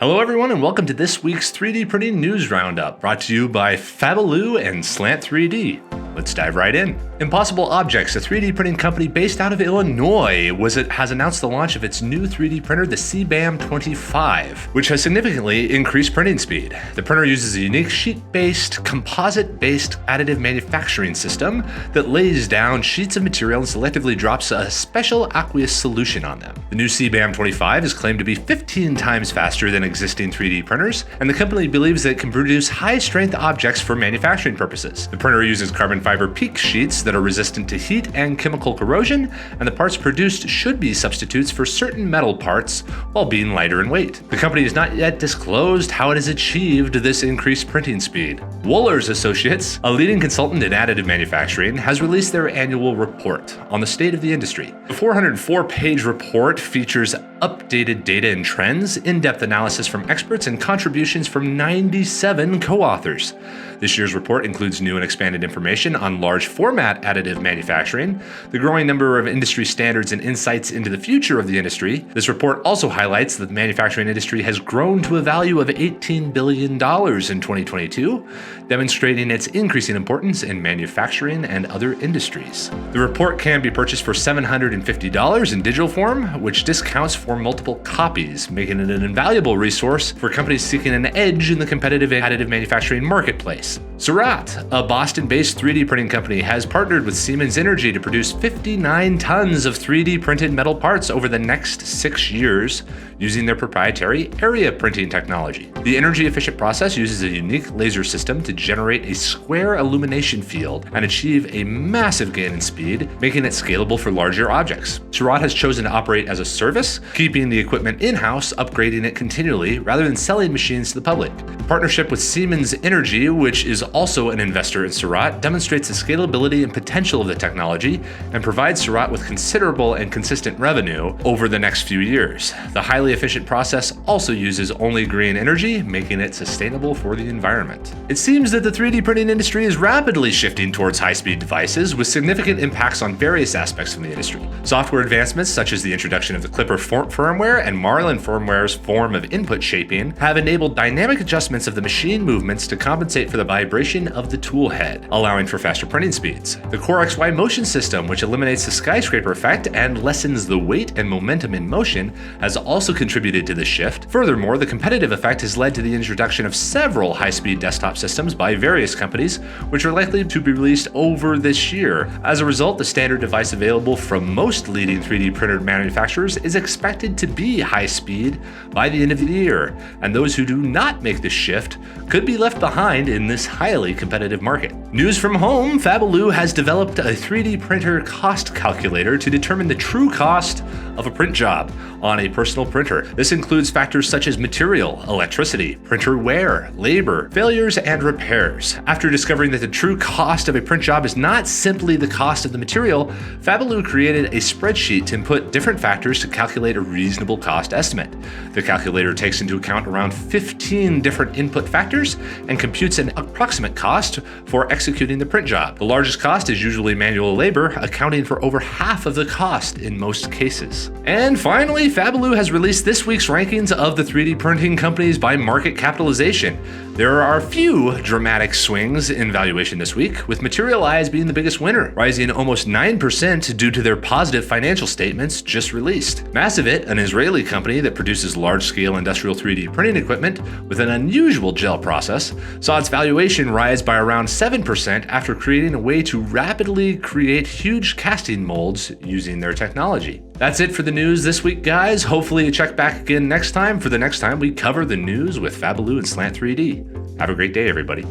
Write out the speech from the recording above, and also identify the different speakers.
Speaker 1: Hello everyone and welcome to this week's 3D Printing News Roundup, brought to you by Fabbaloo and Slant 3D. Let's dive right in. Impossible Objects, a 3D printing company based out of Illinois, has announced the launch of its new 3D printer, the CBAM 25, which has significantly increased printing speed. The printer uses a unique sheet-based, composite-based additive manufacturing system that lays down sheets of material and selectively drops a special aqueous solution on them. The new CBAM 25 is claimed to be 15 times faster than existing 3D printers, and the company believes that it can produce high-strength objects for manufacturing purposes. The printer uses carbon fiber PEEK sheets that are resistant to heat and chemical corrosion, and the parts produced should be substitutes for certain metal parts while being lighter in weight. The company has not yet disclosed how it has achieved this increased printing speed. Wohlers Associates, a leading consultant in additive manufacturing, has released their annual report on the state of the industry. The 404-page report features updated data and trends, in-depth analysis from experts, and contributions from 97 co-authors. This year's report includes new and expanded information on large format additive manufacturing, the growing number of industry standards, and insights into the future of the industry. This report also highlights that the manufacturing industry has grown to a value of $18 billion in 2022, demonstrating its increasing importance in manufacturing and other industries. The report can be purchased for $750 in digital form, which discounts for multiple copies, making it an invaluable resource for companies seeking an edge in the competitive additive manufacturing marketplace. Seurat, a Boston-based 3D printing company, has partnered with Siemens Energy to produce 59 tons of 3D printed metal parts over the next 6 years using their proprietary area printing technology. The energy-efficient process uses a unique laser system to generate a square illumination field and achieve a massive gain in speed, making it scalable for larger objects. Seurat has chosen to operate as a service, keeping the equipment in-house, upgrading it continually, rather than selling machines to the public. The partnership with Siemens Energy, which is also an investor in Seurat, demonstrates the scalability and potential of the technology and provides Seurat with considerable and consistent revenue over the next few years. The highly efficient process also uses only green energy, making it sustainable for the environment. It seems that the 3D printing industry is rapidly shifting towards high-speed devices with significant impacts on various aspects of the industry. Software advancements such as the introduction of the Clipper firmware and Marlin firmware's form of input shaping have enabled dynamic adjustments of the machine movements to compensate for the vibration of the tool head, allowing for faster printing speeds. The Core XY motion system, which eliminates the skyscraper effect and lessens the weight and momentum in motion, has also contributed to this shift. Furthermore, the competitive effect has led to the introduction of several high-speed desktop systems by various companies, which are likely to be released over this year. As a result, the standard device available from most leading 3D printer manufacturers is expected to be high-speed by the end of the year, and those who do not make this shift could be left behind in this highly competitive market. News from home, Fabbaloo has developed a 3D printer cost calculator to determine the true cost of a print job on a personal printer. This includes factors such as material, electricity, printer wear, labor, failures, and repairs. After discovering that the true cost of a print job is not simply the cost of the material, Fabbaloo created a spreadsheet to input different factors to calculate a reasonable cost estimate. The calculator takes into account around 15 different input factors and computes an approximate cost for executing the print job. The largest cost is usually manual labor, accounting for over half of the cost in most cases. And finally, Fabbaloo has released this week's rankings of the 3D printing companies by market capitalization. There are a few dramatic swings in valuation this week, with Materialize being the biggest winner, rising almost 9% due to their positive financial statements just released. Massivit, an Israeli company that produces large-scale industrial 3D printing equipment with an unusual gel process, saw its valuation rise by around 7% after creating a way to rapidly create huge casting molds using their technology. That's it for the news this week, guys. Hopefully you check back again next time for the next time we cover the news with Fabbaloo and Slant 3D. Have a great day, everybody.